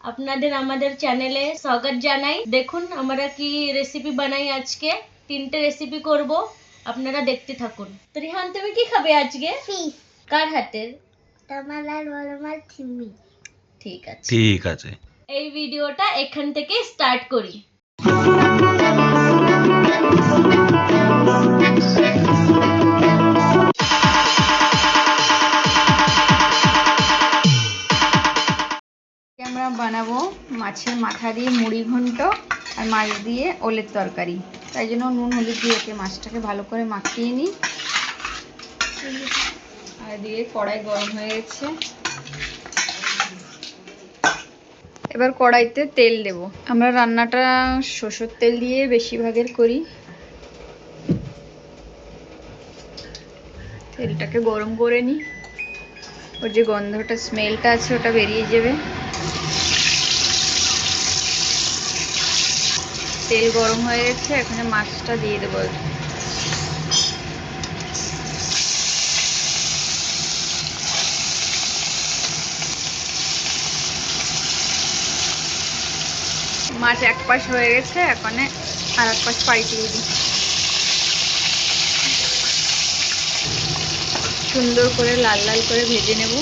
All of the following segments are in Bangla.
আপনাদের আমাদের চ্যানেলে স্বাগত জানাই। দেখুন আমরা কি রেসিপি বানাই আজকে। 3টে রেসিপি করব, আপনারা দেখতে থাকুন। রিহান তুমি কি খাবে আজকে? ফিশ। কার হাতের? তোমার আর বড়মার চিংড়ি। ঠিক আছে। এই ভিডিওটা এখান থেকে স্টার্ট করি। আমরা বানাবো মাছের মাথা দিয়ে মুড়ি ঘন্ট আর মাছ দিয়ে ওলের তরকারি। তাই জন্য নুন হলুদ দিয়ে ওকে মাছটাকে ভালো করে মাখিয়ে নিই। আর দিয়ে কড়াই গরম হয়ে গেছে, এবার কড়াইতে তেল দেব। আমরা রান্নাটা সরষের তেল দিয়ে বেশিরভাগের করি। তেলটাকে গরম করে নিই, ওর যে গন্ধটা স্মেলটা আছে ওটা বেরিয়ে যাবে। তেল গরম হয়ে গেছে, এখানে মাছটা দিয়ে দেবো। মাছ এক পাশ হয়ে গেছে, এখন আর এক পাশ পাল্টিয়ে দিই। সুন্দর করে লাল লাল করে ভেজে নেব।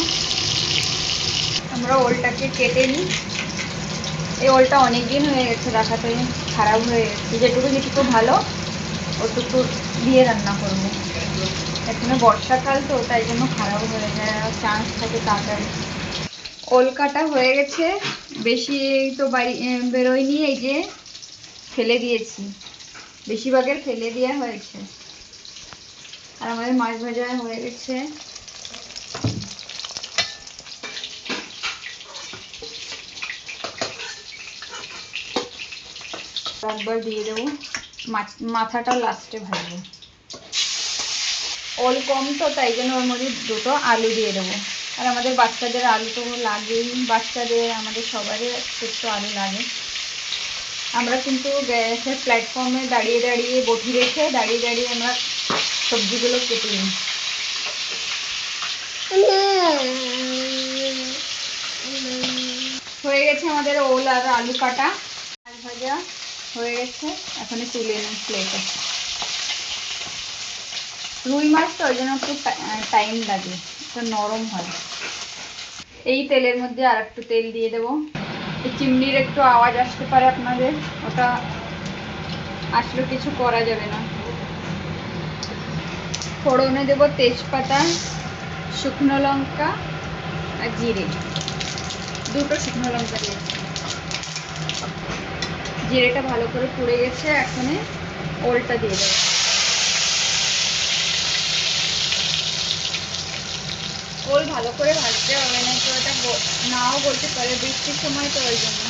আমরা ওলটাকে কেটে নিই। এই ওলটা অনেক দিন হয়ে গেছে রাখাতে, খারাপ হয়ে গেছে। যেটুকু ভালো ওটুকু দিয়ে রান্না করবো। এখানে বর্ষাকাল তো তাই জন্য খারাপ হয়ে যায়, চান্স থাকে তাড়াতাড়ি। ওল কাটা হয়ে গেছে, বেশি তো বাড়ি বেরোয়নি, এই যে ফেলে দিয়েছি, বেশিরভাগের ফেলে দেওয়া হয়েছে। আর আমাদের মাছ ভাজা হয়ে গেছে। একবার দিয়ে দেবো, মাথাটা লাস্টে ভাজবো। ওল কম তো তাই জন্য ওর মধ্যে দুটো আলু দিয়ে দেবো। আর আমাদের বাচ্চাদের আলু তো লাগেই, বাচ্চাদের আমাদের সবারই একটু আলু লাগে। আমরা কিন্তু গ্যাসের প্ল্যাটফর্মে দাঁড়িয়ে দাঁড়িয়ে বটি রেখে দাঁড়িয়ে দাঁড়িয়ে আমরা সবজিগুলো কেটে নিই। হয়ে গেছে আমাদের ওল আর আলু কাটা। মাছ ভাজা হয়ে গেছে, এখন তুলে নিই প্লেটে। রুই মাছ তো ওই জন্য একটু টাইম লাগে, একটু নরম হয়। এই তেলের মধ্যে আর একটু তেল দিয়ে দেবো। এই চিমনির একটু আওয়াজ আসতে পারে আপনাদের, ওটা আসলে কিছু করা যাবে না। ফোড়নে দেবো তেজপাতা, শুকনো লঙ্কা আর জিরে। দুটো শুকনো লঙ্কা দিয়েছি। জিরেটা ভালো করে পুড়ে গেছে, এখন ওলটা দিয়ে দেবো। ওল ভালো করে ভাজতে হবে, না তো এটা নাও বলতে পারে, বৃষ্টির সময় তো ওই জন্য।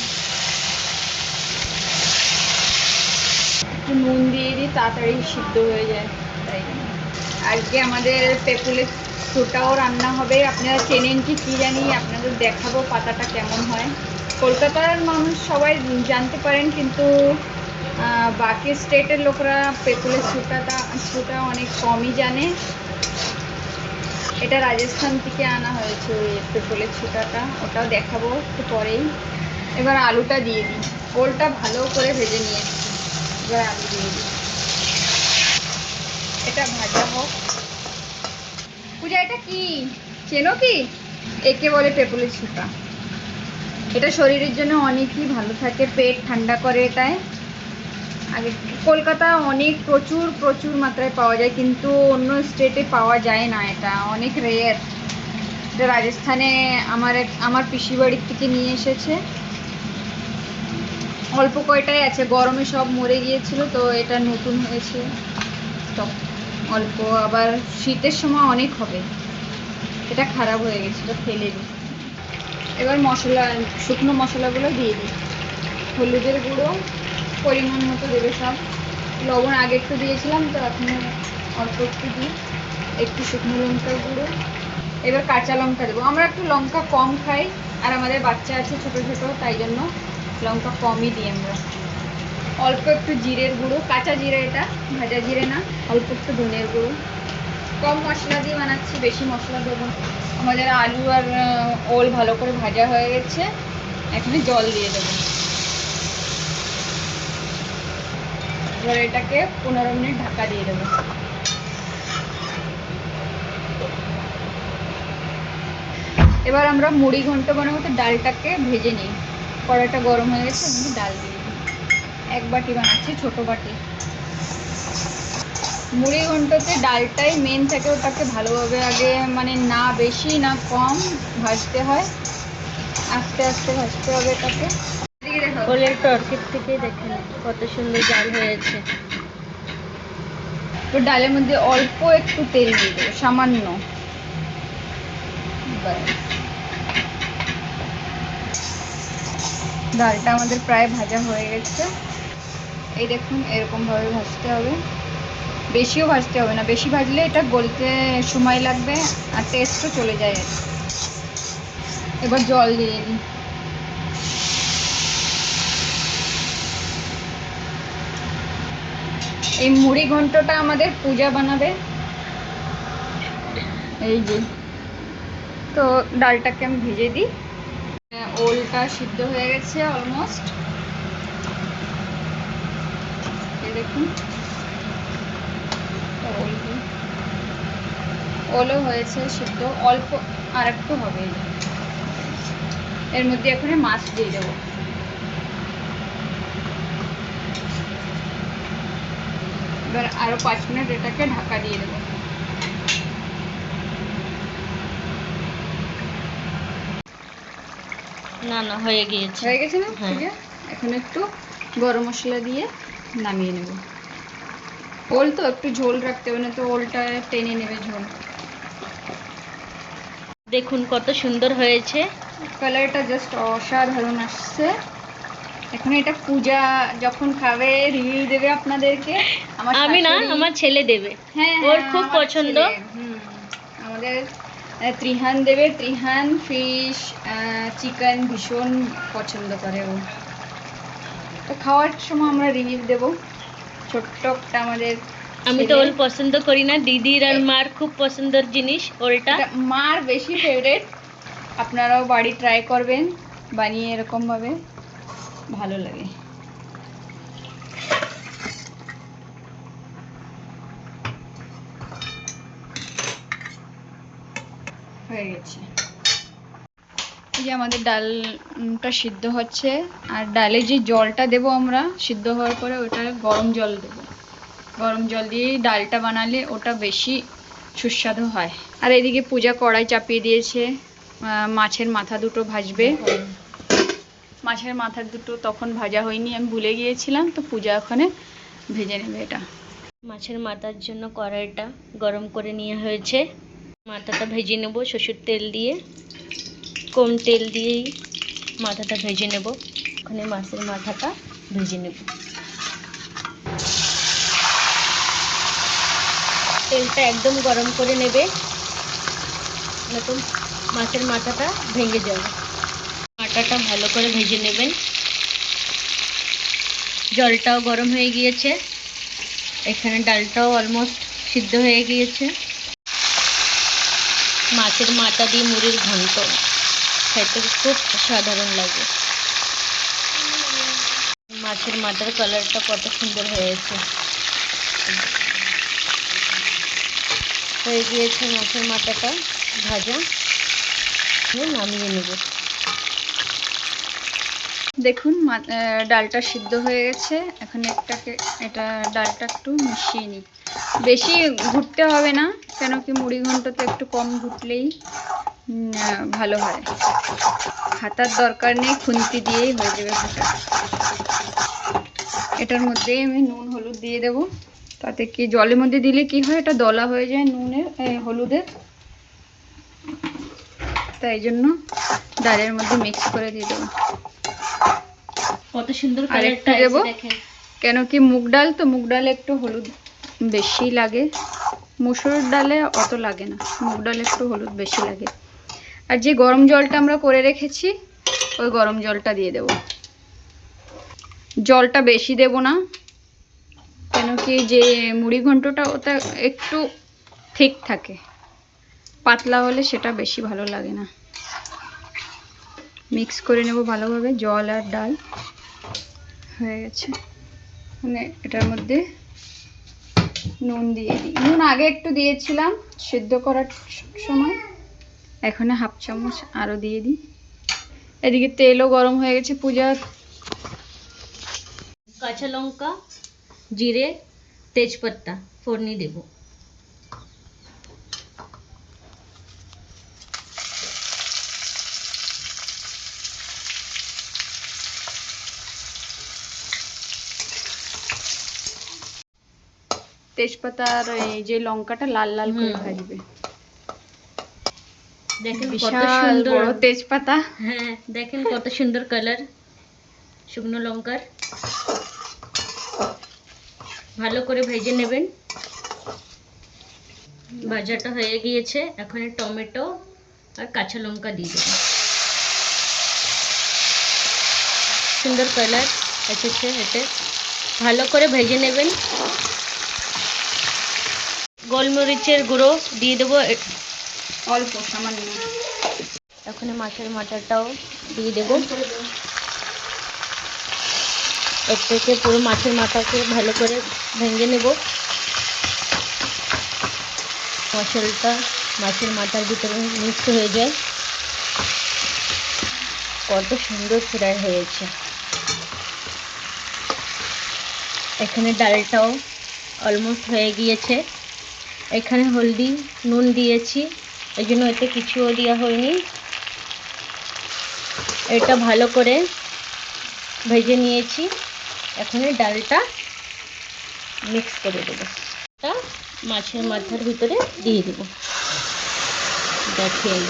একটু নুন দিয়ে দিই, তাড়াতাড়ি সিদ্ধ হয়ে যায় তাই জন্য। আজকে আমাদের পেঁপুলের ছোটাও রান্না হবে। আপনারা চেনেন কি জানি, আপনাদের দেখাবো পাতাটা কেমন হয়। কলকাতার মানুষ সবাই জানতে পারেন, কিন্তু বাকি স্টেটের লোকরা পেঁপুলের ছোটা অনেক কমই জানে। এটা রাজস্থান থেকে আনা হয়েছে ওই পেঁপুলের ছোটাটা, ওটাও দেখাবো একটু পরেই। এবার আলুটা দিয়ে দিই। ওলটা ভালো করে ভেজে নিয়েছি, এবার আলু দিয়ে দিই। এটা ভাজা হোক। পূজা এটা কি চেনো কি? একে বলে পেঁপুলের ছোটা। এটা শরীরের জন্য অনেকই ভালো থাকে, পেট ঠান্ডা করে এটায়। আগে কলকাতা অনেক প্রচুর প্রচুর মাত্রায় পাওয়া যায়, কিন্তু অন্য স্টেটে পাওয়া যায় না, এটা অনেক রেয়ার। এটা রাজস্থানে আমার পিসি বাড়ির থেকে নিয়ে এসেছে। অল্প কয়টাই আছে, গরমে সব মরে গিয়েছিল তো এটা নতুন হয়েছে স্টক অল্প, আবার শীতের সময় অনেক হবে। এটা খারাপ হয়ে গেছে, এটা ফেলে দিই। এবার মশলা, শুকনো মশলাগুলো দিয়ে দিই। হলুদের গুঁড়ো পরিমাণ মতো দেবে সব। লবণ আগে একটু দিয়েছিলাম তো এখন অল্প একটু দিই। একটু শুকনো লঙ্কার গুঁড়ো। এবার কাঁচা লঙ্কা দেবো। আমরা একটু লঙ্কা কম খাই, আর আমাদের বাচ্চা আছে ছোট ছোট, তাই জন্য লঙ্কা কমই দিই আমরা। অল্প একটু জিরের গুঁড়ো, কাঁচা জিরে, এটা ভাজা জিরে না। অল্প একটু ধনের গুঁড়ো। কম মশলা দিয়ে বানাচ্ছি, বেশি মশলা দেবো না। আমাদের আলু আর ওল ভালো করে ভাজা হয়ে গেছে, এখানে জল দিয়ে দেবো। এবার এটাকে 15 মিনিট ঢাকা দিয়ে দেবো। এবার আমরা মুড়ি ঘন্ট বানাবো, তো ডালটাকে ভেজে নিই। কড়াইটা গরম হয়ে গেছে, আমি ডাল দিয়ে দিই। 1 বাটি বানাচ্ছি, ছোট বাটি। মুড়ি ঘন্টতে ডালটাই মেন থাকে, ওটাকে ভালোভাবে আগে মানে না বেশি না কম ভাজতে হয়, আস্তে আস্তে ভাজতে হবে এটাকে। ওলের তরকারি থেকেই দেখেন কত সুন্দর জাল হয়েছে। তো ডালের মধ্যে অল্প একটু তেল দিয়ে দেবো, সামান্য। ডালটা আমাদের প্রায় ভাজা হয়ে গেছে। এই দেখুন, এরকম ভাবে ভাজতে হবে, বেশিও ভাজতে হবে না, বেশি ভাজলে এটা গলতে সময় লাগবে আর টেস্টও চলে যায়। এবার জল দিয়ে দিই। এই মুড়ি ঘন্টটা আমাদের পূজা বানাবে। এই যে, তো ডালটাকে আমি ভেজে দিই। ওলটা সিদ্ধ হয়ে গেছে অলমোস্ট, এই দেখুন। ওলও হয়েছে সিদ্ধ, অল্প আর একটু হবে। এর মধ্যে এখন মাছ দিয়ে দেবো। এবার আরো 5 মিনিট এটাকে ঢাকা দিয়ে দেবো। না না, হয়ে গিয়েছে। হয়ে গেছে না? হ্যাঁ। ঠিক আছে, এখন একটু গরম মশলা দিয়ে নামিয়ে নেব। ওল তো একটু ঝোল রাখতে হবে, না তো ওলটা টেনে নেবে ঝোল। দেখুন কত সুন্দর হয়েছে। কালারটা জাস্ট অসাধারণ আসছে। এখন এটা পূজা যখন খাবে রিভিউ দেবে আপনাদেরকে। আমার আমি না, শাশুড়ি। আমার ছেলে দেবে। হ্যাঁ ওর হ্যাঁ, খুব আমার পছন্দ। ছেলে। আমাদের ত্রিহান দেবে। ত্রিহান ফিশ চিকেন ভীষণ পছন্দ করে ও। তো খাওয়ার সময় আমরা রিভিউ দেবো। ছোট্ট একটা আমাদের আমি তো ছেলে। ওল পছন্দ করি না, দিদির আর মার খুব পছন্দের জিনিস ওলটা। এটা মার বেশি ফেভারিট। আপনারাও বাড়ি ট্রাই করবেন, বানিয়ে এরকম ভাবে ভালো লাগে। হয়ে গেছে। এই যে আমাদের ডালটা সিদ্ধ হচ্ছে, আর ডালে যে জলটা দেবো আমরা সিদ্ধ হওয়ার পরে, ওটা গরম জল দেবো। গরম জল দিয়ে ডালটা বানালে ওটা বেশি সুস্বাদু হয়। আর এদিকে পূজা কড়াই চাপিয়ে দিয়েছে, মাছের মাথা দুটো ভাজবে। মাছের মাথা দুটো তখন ভাজা হয়নি, আমি ভুলে গিয়েছিলাম, তো পূজা ওখানে ভেজে নেবে এটা। মাছের মাথার জন্য কড়াইটা গরম করে নেওয়া হয়েছে। মাথাটা ভেজে নেব সরষের তেল দিয়ে, কম তেল দিয়েই মাথাটা ভেজে নেব। ওখানে মাছের মাথাটা ভেজে নেব। তেলটা একদম গরম করে নেবে, নতুন মাছের মাথাটা ভেঙে যাবে। মাথাটা ভালো করে ভেজে নেবেন। জলটাও গরম হয়ে গিয়েছে, এখানে ডালটাও অলমোস্ট সিদ্ধ হয়ে গিয়েছে। মাছের মাথা দিয়ে মুড়ির ঘন্ট খেতে খুব সাধারণ লাগে। মাছের মাথার কালারটা কত সুন্দর হয়েছে। হয়ে গিয়েছে মাছের মাথাটা ভাজা, নামিয়ে নেব। দেখুন ডালটা সিদ্ধ হয়ে গেছে। এখন এটা ডালটা একটু মিশিয়ে নিই। বেশি ঘুটতে হবে না, কেন কি মুড়ি ঘন্টতে একটু কম ঘুটলেই ভালো হয়। হাতার দরকার নেই, খুন্তি দিয়েই হয়ে যাবে ঘুটা। এটার মধ্যে আমি নুন হলুদ দিয়ে দেব। তাতে কি জলের মধ্যে দিলে কি হয়, এটা দলা হয়ে যায় নুনের হলুদের, তাই জন্য ডালের মধ্যে মিক্স করে দিয়ে দেবো। কত সুন্দর আর একটু কালারটা দেবো, আছে দেখেন। কেন কি মুগ ডাল তো, মুগ ডালে একটু হলুদ বেশি লাগে। মুসুর ডালে অত লাগে না, মুগ ডালে একটু হলুদ বেশি লাগে। আর যে গরম জলটা আমরা করে রেখেছি, ওই গরম জলটা দিয়ে দেব। জলটা বেশি দেব না, কেন কি যে মুড়ি ঘন্টটা ওটা একটু ঠিক থাকে, পাতলা হলে সেটা বেশি ভালো লাগে না। মিক্স করে নেব ভালোভাবে। জল আর ডাল হয়ে গেছে। মানে এটার মধ্যে নুন দিয়ে দিই। নুন আগে একটু দিয়েছিলাম সেদ্ধ করার সময়, এখন হাফ চামচ আরও দিয়ে দিই। এদিকে তেলও গরম হয়ে গেছে। পূজা কাঁচা লঙ্কা, জিরে, তেজপাতা ফোড়নি দেব। তেজপাতা আর এই যে লঙ্কাটা লাল লাল করে ভাজবে। দেখেন কত বিশাল সুন্দর বড় তেজপাতা। হ্যাঁ, দেখেন কত সুন্দর কালার শুকনো লঙ্কার। ভালো করে ভেজে নেবেন। ভাজাটা হয়ে গিয়েছে, এখন টমেটো আর কাঁচা লঙ্কা দিয়ে দেবেন। সুন্দর কালার এসেছে এতে। ভালো করে ভেজে নেবেন। গোলমরিচের গুঁড়ো দিয়ে দেবো অল্প সামান্য। এখন মাছের মাথাটাও দিয়ে দেবো। এর থেকে পুরো মাছের মাথাকে ভালো করে ভেঙে নেব। মশলাটা মাছের মাথার ভিতরে মিক্স হয়ে যায়। কত সুন্দর ফ্রাই হয়েছে। এখানে ডালটাও অলমোস্ট হয়ে গিয়েছে। এখানে হলদি নুন দিয়েছি, এই জন্য এতে কিছুও দেওয়া হয়নি। এটা ভালো করে ভেজে নিয়েছি। এখন ডালটা মিক্স করে দেবো। এটা মাছের মাথার ভিতরে দিয়ে দেবো। দেখেন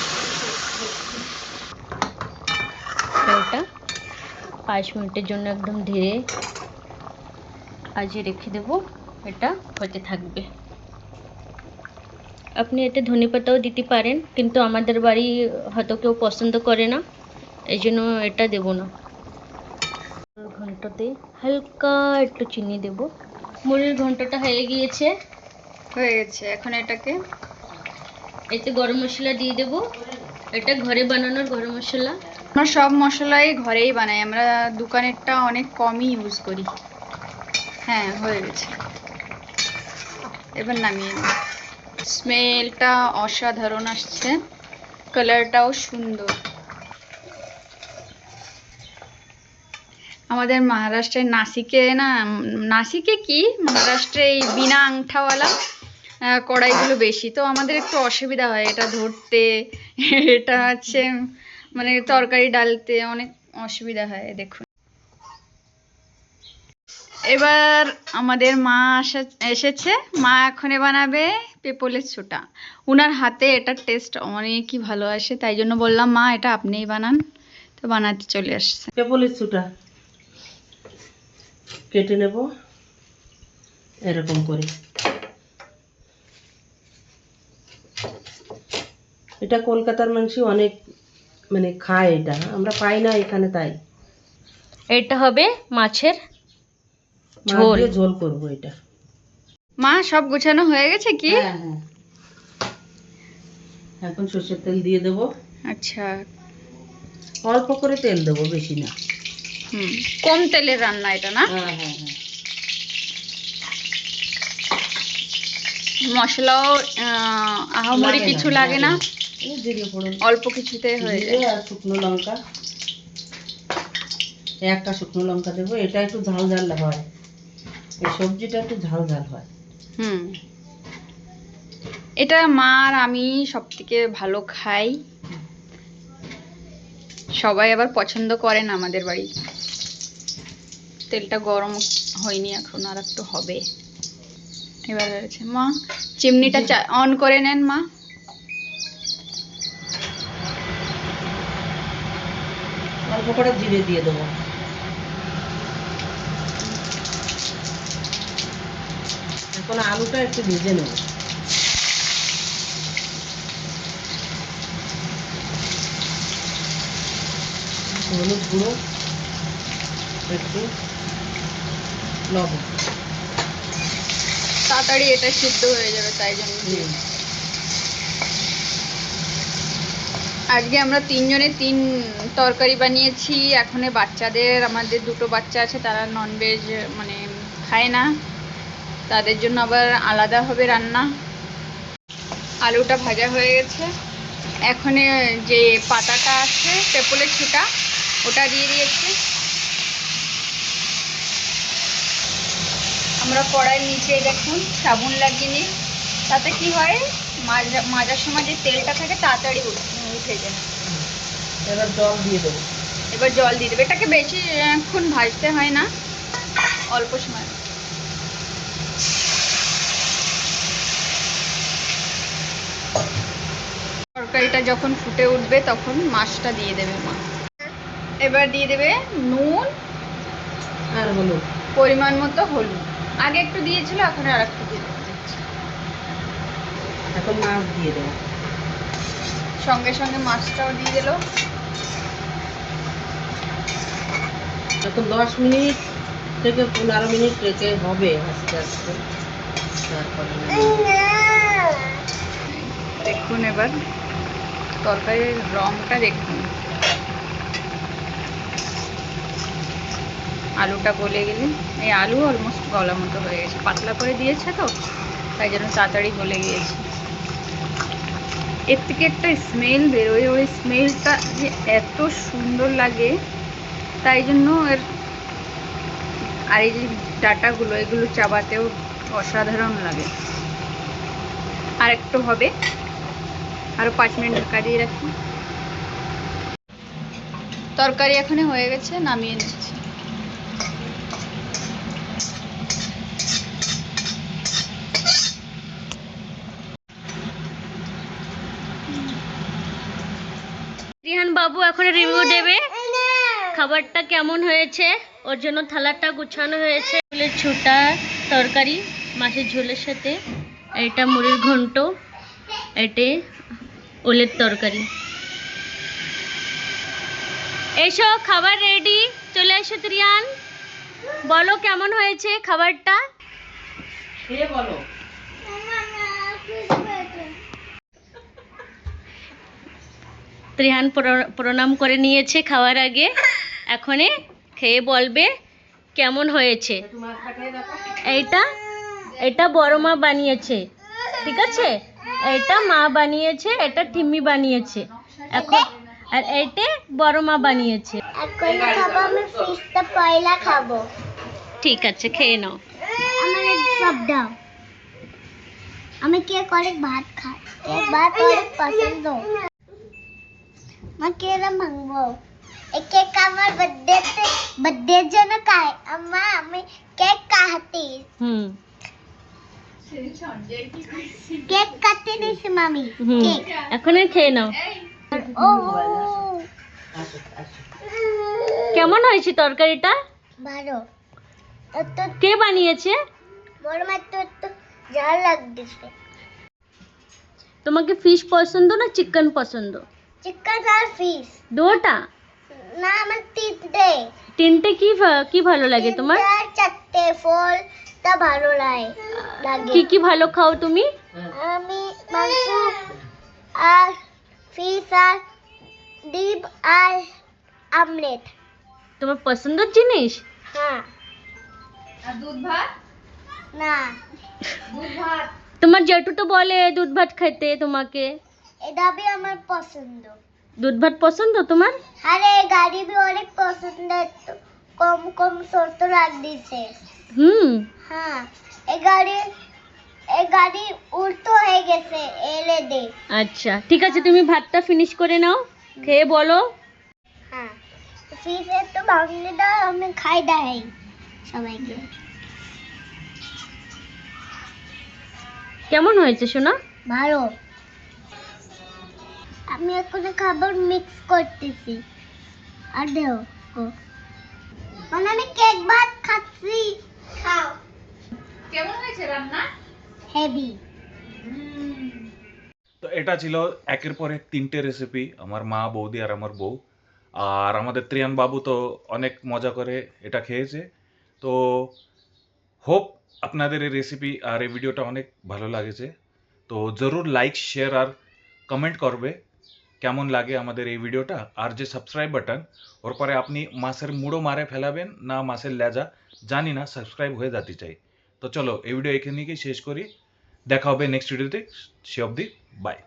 এটা 5 মিনিটের জন্য একদম ধীরে আজে রেখে দেবো। এটা হতে থাকবে। আপনি এতে ধনেপাতাও দিতে পারেন, কিন্তু আমাদের বাড়ি হয়তো কেউ পছন্দ করে না, এই জন্য এটা দেবো না। ঘন্টতে হালকা একটু চিনি দেব। মুড়ির ঘন্টটা হয়ে গিয়েছে। এখন এটাকে এতে গরম মশলা দিয়ে দেব। এটা ঘরে বানানোর গরম মশলা। আমরা সব মশলাই ঘরেই বানাই, আমরা দোকানেরটা অনেক কমই ইউজ করি। হ্যাঁ, হয়ে গেছে। এবার নামিয়ে নিই। স্মেলটা অসাধারণ আসছে, কালারটাও সুন্দর। আমাদের মহারাষ্ট্রের নাসিকে কি মহারাষ্ট্রে এই বিনা আংঠাওয়ালা কড়াইগুলো বেশি, তো আমাদের একটু অসুবিধা হয় এটা ধরতে। এটা হচ্ছে মানে তরকারি ডালতে অনেক অসুবিধা হয়। দেখুন এবার আমাদের মা এসেছে। মা এখনে বানাবে পেঁপলের ছোটা। উনার হাতে এটার টেস্ট অনেকই ভালো আসে, তাই জন্য বললাম মা এটা আপনিই বানান। তো বানাতে চলে আসছে। পেঁপলের ছোটা কেটে নেব এরকম করে। এটা কলকাতার মানুষ অনেক মানে খায়, এটা আমরা পাই না এখানে, তাই এটা হবে মাছের মাছ ঝোল। দিয়ে ঝোল করবো এটা। মা সব গোছানো হয়ে গেছে কি? হ্যাঁ হ্যাঁ, এখন সর্ষের তেল দিয়ে দেবো। আচ্ছা, অল্প করে তেল দেবো, বেশি না। কম তেলের রান্না এটা না? হ্যাঁ হ্যাঁ হ্যাঁ। মশলাও আহামরি কিছু লাগে না, এই জিরে ফোড়ন, অল্প কিছুতে হয়ে জিরে যায়। আর শুকনো লঙ্কা, একটা শুকনো লঙ্কা দেবো। এটা একটু ঝাল ঝাল হয়, এই সবজিটা একটু ঝাল ঝাল হয়। এটা মা আর আমি সব থেকে ভালো খাই। সবাই আবার পছন্দ করে না আমাদের বাড়ি। তেলটা গরম হয়নি এখন, আর একটু হবে। এবার হয়েছে। মা চিমনিটা অন করে নেন মা। অল্প করে জিরে দিয়ে দেবো। এখন আলুটা একটু ভেজে নেব। হলুদ গুঁড়ো, একটু লবণ। তাড়াতাড়ি এটা সিদ্ধ হয়ে যাবে, তাই জন্য আজকে আমরা তিনজনে তিন তরকারি বানিয়েছি। এখন বাচ্চাদের, আমাদের দুটো বাচ্চা আছে, তারা ননভেজ মানে খায় না, তাদের জন্য আবার আলাদা হবে রান্না। আলুটা ভাজা হয়ে গেছে। এখন যে পাতাটা আছে পেঁপলের ছোটা, ওটা দিয়ে দিয়েছি। আমরা কড়াইয়ের নিচে দেখুন সাবুন লাগিয়ে নিই, তাতে কি হয় মাজার সময় যে তেলটা থাকে তাড়াতাড়ি উঠে যায়। এবার জল দিয়ে দেবো। এবার জল দিয়ে দেবে। এটাকে বেশিক্ষণ ভাজতে হয় না, অল্প সময়। তরকারিটা যখন ফুটে উঠবে তখন মাছটা দিয়ে দেবে মা। এবার দিয়ে দেবে নুন আর হলুদ। পরিমাণ মতো হলুদ। আগে একটু দিয়েছিল, এখন আর একটু দিয়ে দেবে। এখন মাছ দিয়ে দেবো। সঙ্গে সঙ্গে মাছটাও দিয়ে দিল। এখন 10 মিনিট থেকে 15 মিনিট রেখে হবে আস্তে আস্তে, তারপরে দেখুন এবার তরকারির রংটা দেখুন। আলুটা গলে গেলে, এই আলু অলমোস্ট গলার মতো হয়ে গেছে, পাতলা করে দিয়েছে তো তাই জন্য তাড়াতাড়ি গলে গিয়েছে। এর থেকে একটা স্মেল বেরোয়, ওই স্মেলটা যে এত সুন্দর লাগে, তাই জন্য আর এই যে ডাটাগুলো, এগুলো চাবাতেও অসাধারণ লাগে। আর একটু হবে, আরও 5 মিনিট ঢাকা দিয়ে রাখি। তরকারি এখনই হয়ে গেছে, নামিয়ে নিচ্ছি। রিহান বাবু এখন রিভিউ দেবে খাবারটা কেমন হয়েছে। ওর জন্য থালাটা গুছানো হয়েছে। ফুলের ছোটা তরকারি মাছের ঝোলের সাথে, এটা মুড়ির ঘন্ট, এটে ওলের তরকারি। এসো খাবার রেডি, চলে এসো রিয়ান, বলো কেমন হয়েছে খাবারটা। খেয়ে বলো। রিহান প্রণাম করে নিয়েছে খাওয়ার আগে, এখনে খেয়ে বলবে কেমন হয়েছে। একটু মাছটা খেয়ে দেখো। এইটা এটা বড় মা বানিয়েছে, ঠিক আছে, এটা মা বানিয়েছে, এটা টিম্মি বানিয়েছে এখন, আর এটা বড় মা বানিয়েছে। এখন খাবো আমি, ফিশটা পয়লা খাবো। ঠিক আছে, খেয়ে নাও। আমার সব দাও। আমি কেক অনেক ভাত খাই, কেক ভাত অনেক পছন্দ। মা কেরম ভাঙবো এই কেক, আমার বার্থডের জন্য খাই। আম্মা আমি কেক কাটি, কেক কাটতে দিয়েছি মামি। কেক এখন খেয়ে নাও। ও আসো আসো। কেমন হয়েছে তরকারিটা? ভালো। তো কে বানিয়েছে? বড় মা তো ঝাল লাগতেছে। তোমাকে ফিশ পছন্দ না চিকেন পছন্দ? চিকেন আর ফিশ দুটা? না, আমার তিনটে। তিনটে কি ভালো লাগে তোমার? তিনটে আর চারটে ফল তা ভালো লাগে। কি ভালো খাও তুমি? আমি মাংস আর ফিশ আর ডিম আর আমলেট। তোমার পছন্দের জিনিস? হ্যাঁ। আর দুধ ভাত? না, দুধ ভাত তোমার জেঠু তো বলে দুধ ভাত খেতে তোমাকে। এটা भी আমার পছন্দ। দুধ ভাত পছন্দ তোমার? আরে গাড়ি भी অনেক পছন্দ, তো কম কম ছোট লাগতেছে। হ্যাঁ, এই গাড়ি উল্টো হয়ে গেছে, এলে দে। আচ্ছা ঠিক আছে, তুমি ভাতটা ফিনিশ করে নাও, খেয়ে বলো। হ্যাঁ, ফিশে তো ভাঙলে দাও, আমি খাই দেয় সবাইকে। কেমন হয়েছে সোনা? ভালো। আমি এখন খাবার মিক্স করতেছি আর দেও। মানে আমি কেক ভাত খাচ্ছি। খাও। কেমন হয়েছে রান্না? হেভি। তো এটা ছিল একের পর এক 3টে রেসিপি, আমার মা, বৌদি আর আমার বউ। আর আমাদের ত্রিয়ান বাবু তো অনেক মজা করে এটা খেয়েছে। তো হোপ আপনাদের এই রেসিপি আর এই ভিডিওটা অনেক ভালো লাগেছে। তো জরুর লাইক, শেয়ার আর কমেন্ট করবে। কেমন লাগে আমাদের এই ভিডিওটা, আর যে সাবস্ক্রাইব বাটন ওর পরে আপনি মাছের মুড়ো মারে ফেলাবেন না মাছের লেজা জানি না, সাবস্ক্রাইব হয়ে যেতে চাই। তো চলো এই ভিডিও এখানেই শেষ করি, দেখা হবে নেক্সট ভিডিওতে, সে অবধি বাই।